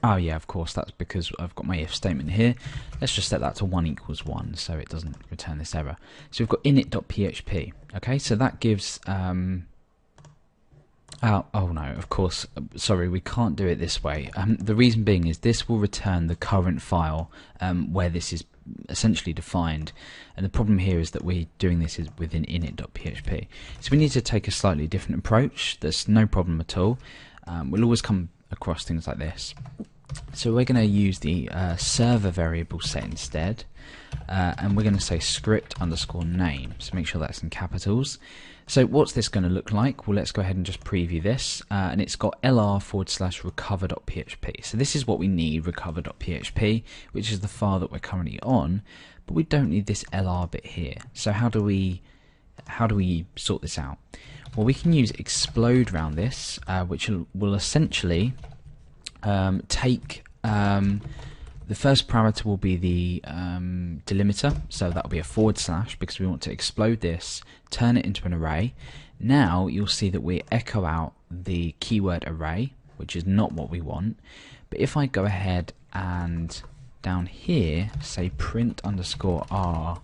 Oh yeah, of course, that's because I've got my if statement here. Let's just set that to 1 equals 1 so it doesn't return this error. So we've got init.php. Okay, so that gives oh no, of course, sorry, we can't do it this way. The reason being is this will return the current file where this is essentially defined, and the problem here is that we're doing this within init.php. So we need to take a slightly different approach. There's no problem at all. We'll always come across things like this. So we're going to use the server variable set instead, and we're going to say script underscore name. So make sure that's in capitals. So what's this going to look like? Well, let's go ahead and just preview this, and it's got lr/recover.php. So this is what we need, recover.php, which is the file that we're currently on, but we don't need this lr bit here. So how do we sort this out? Well, we can use explode around this, which will essentially take the first parameter will be the delimiter, so that will be a / because we want to explode this, turn it into an array. Now you'll see that we echo out the keyword array, which is not what we want. But if I go ahead and down here say print underscore r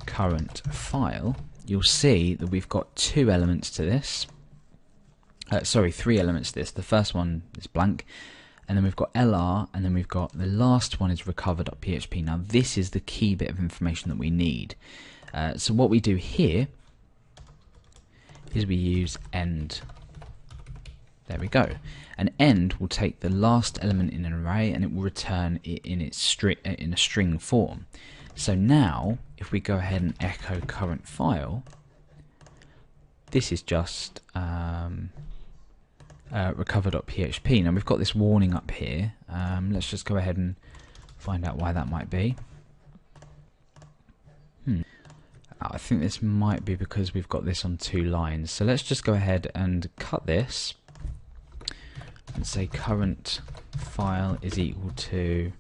current file, you'll see that we've got 2 elements to this. Sorry, 3 elements to this. The first one is blank, and then we've got lr, and then we've got the last one is recover.php. Now this is the key bit of information that we need. So what we do here is we use end. There we go. An end will take the last element in an array and it will return it in its in a string form. So now if we go ahead and echo current file, this is just recover.php. Now we've got this warning up here. Let's just go ahead and find out why that might be. I think this might be because we've got this on 2 lines. So let's just go ahead and cut this and say current file is equal to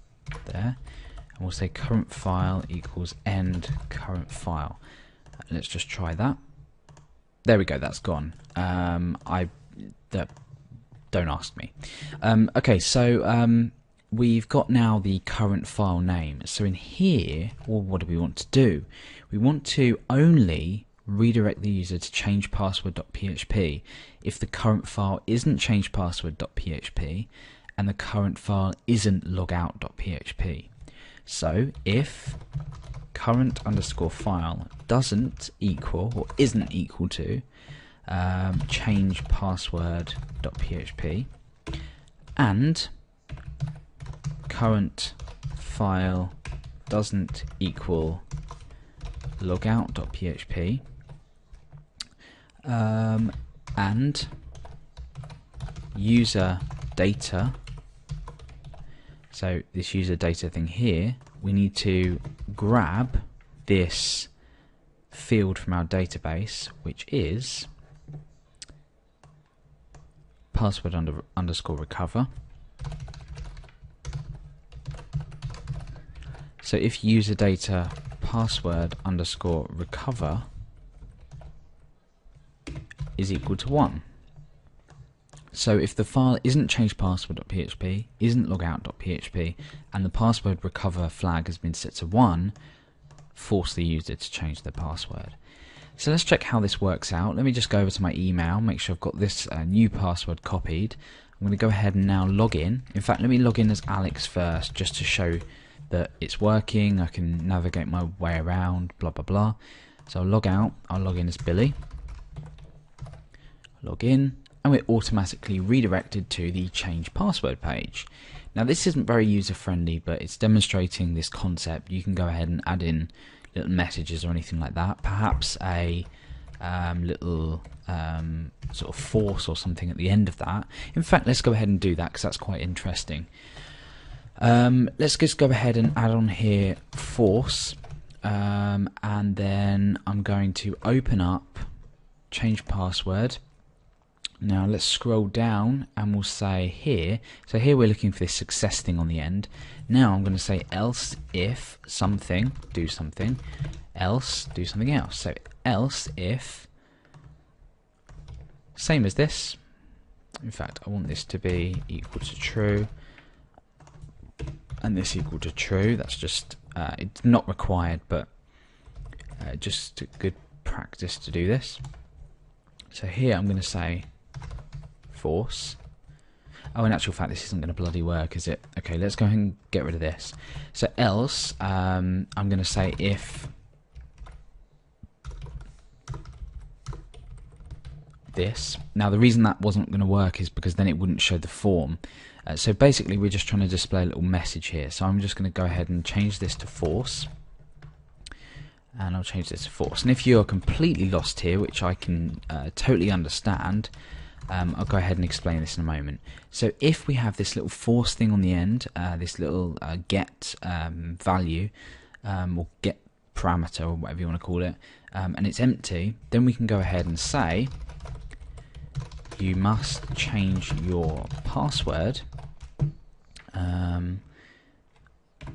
there, and we'll say current file equals end current file. Let's just try that. There we go, that's gone. Don't ask me. Okay, so we've got now the current file name. So in here, well, what do we want to do? We want to only redirect the user to change password.php if the current file isn't change password.php and the current file isn't logout.php. So if current underscore file doesn't equal or isn't equal to change password.php and current file doesn't equal logout.php and user data, so this user data thing here, we need to grab this field from our database, which is password underscore recover. So if user data password underscore recover is equal to 1. So if the file isn't change password.php, isn't logout.php, and the password recover flag has been set to 1, force the user to change their password. So let's check how this works out. Let me just go over to my email, make sure I've got this new password copied. I'm going to go ahead and now log in. In fact, let me log in as Alex first, just to show that it's working. I can navigate my way around, blah blah blah. So I'll log out, I'll log in as Billy. Log in, and we're automatically redirected to the change password page. Now this isn't very user friendly, but it's demonstrating this concept. You can go ahead and add in little messages or anything like that, perhaps a little sort of force or something at the end of that. In fact, let's go ahead and do that because that's quite interesting. Let's just go ahead and add on here force, and then I'm going to open up change password. Now let's scroll down and we'll say here, so here we're looking for this success thing on the end. Now I'm going to say else if something, do something, else do something else. So else if, same as this, In fact, I want this to be equal to true, and this equal to true. That's just, it's not required, but just good practice to do this. So here I'm going to say force. Oh, in actual fact, this isn't going to bloody work, is it? Okay, let's go ahead and get rid of this. So else, I'm going to say if this. Now, the reason that wasn't going to work is because then it wouldn't show the form. So basically, we're just trying to display a little message here. So I'm just going to go ahead and change this to force. And I'll change this to force. And if you're completely lost here, which I can totally understand, I'll go ahead and explain this in a moment. So if we have this little force thing on the end, this little get value, or get parameter, or whatever you want to call it, and it's empty, then we can go ahead and say, you must change your password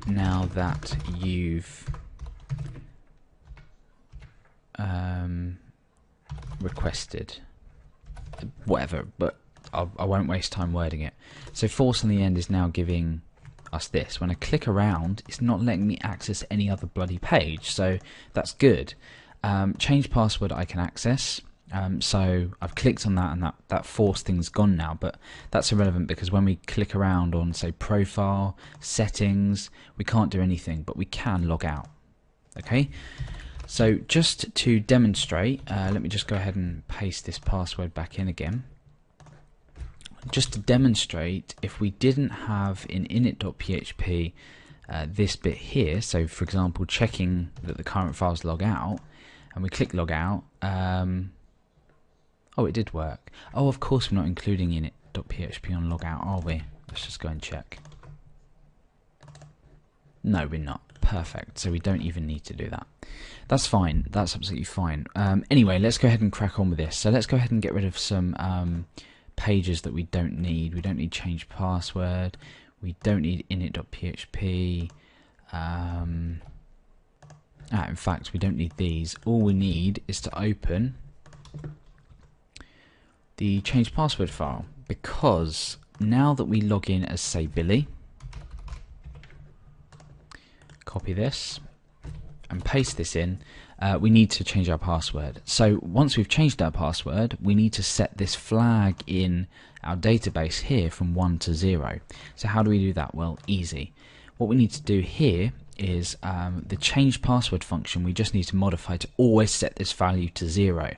now that you've requested whatever, but I won't waste time wording it. So force on the end is now giving us this. When I click around, it's not letting me access any other bloody page, so that's good. Change password I can access, so I've clicked on that, and that force thing's gone now, but that's irrelevant because when we click around on, say, profile, settings, we can't do anything, but we can log out. Okay, so just to demonstrate, let me just go ahead and paste this password back in again. Just to demonstrate, if we didn't have in init.php this bit here, so for example checking that the current files log out, and we click log out, oh, it did work. Oh, of course we're not including init.php on logout, are we? Let's just go and check. No, we're not. Perfect. So we don't even need to do that. That's fine. That's absolutely fine. Anyway, let's go ahead and crack on with this. So let's go ahead and get rid of some pages that we don't need. We don't need change password. We don't need init.php. In fact, we don't need these. All we need is to open the change password file, because now that we log in as, say, Billy, copy this and paste this in, we need to change our password. So once we've changed our password, we need to set this flag in our database here from 1 to 0. So how do we do that? Well, easy. What we need to do here is the change password function, we just need to modify to always set this value to 0.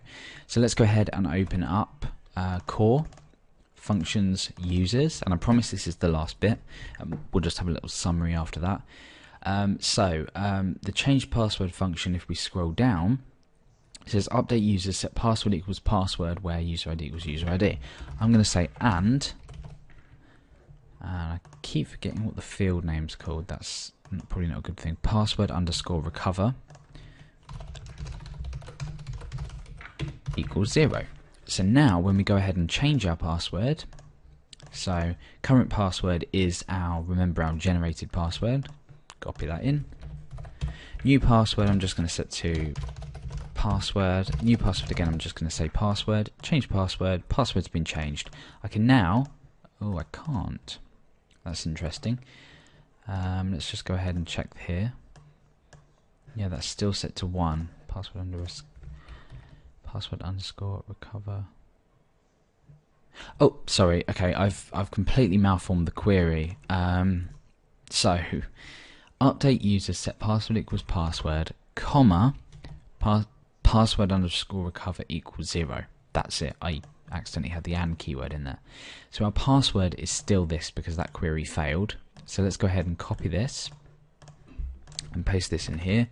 So let's go ahead and open up core functions users, and I promise this is the last bit. We'll just have a little summary after that. The change password function, if we scroll down, it says update users, set password equals password where user ID equals user ID. I'm going to say and I keep forgetting what the field name's called. That's probably not a good thing. Password underscore recover equals 0. So now when we go ahead and change our password, so current password is our generated password. Copy that in. New password I'm just going to set to password. New password again I'm just going to say password. Change password. Password's been changed. I can now, oh, I can't. That's interesting. Let's just go ahead and check here. Yeah, that's still set to 1. Password underscore recover. Oh, sorry. Okay, I've completely malformed the query. So update user, set password equals password, comma password underscore recover equals 0. That's it. I accidentally had the and keyword in there. So our password is still this because that query failed. So let's go ahead and copy this and paste this in here.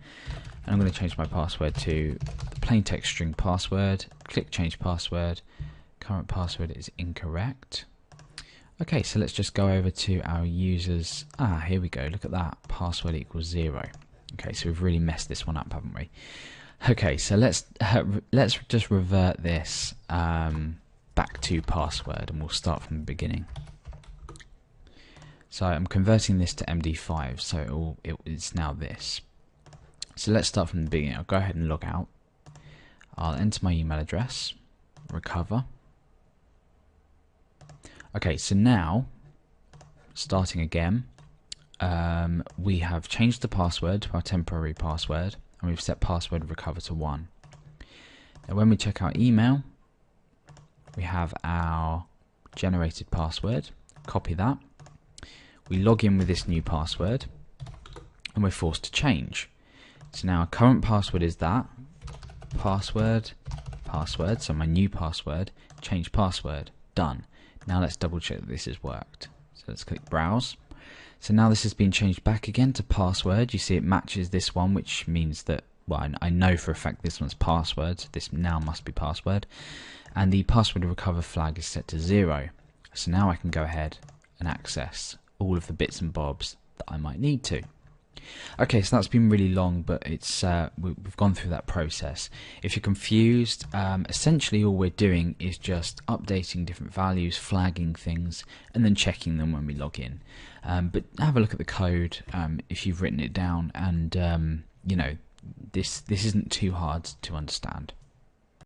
And I'm going to change my password to the plain text string password. Click change password. Current password is incorrect. Okay, so let's just go over to our users. Here we go. Look at that. Password equals 0. Okay, so we've really messed this one up, haven't we? Okay, so let's just revert this back to password, and we'll start from the beginning. So I'm converting this to MD5, so it's now this. So let's start from the beginning. I'll go ahead and log out. I'll enter my email address, recover. Okay, so now, starting again, we have changed the password to our temporary password, and we've set password recover to 1. Now when we check our email, we have our generated password, copy that, we log in with this new password, and we're forced to change. So now our current password is that, password, so my new password, change password, done. Now let's double check that this has worked. So let's click browse. So now this has been changed back again to password. You see it matches this one, which means that, well, I know for a fact this one's password, so this now must be password. And the password recover flag is set to 0. So now I can go ahead and access all of the bits and bobs that I might need to. Okay, so that's been really long, but it's we've gone through that process. If you're confused, essentially all we're doing is just updating different values, flagging things, and then checking them when we log in. But have a look at the code if you've written it down, and you know, this isn't too hard to understand.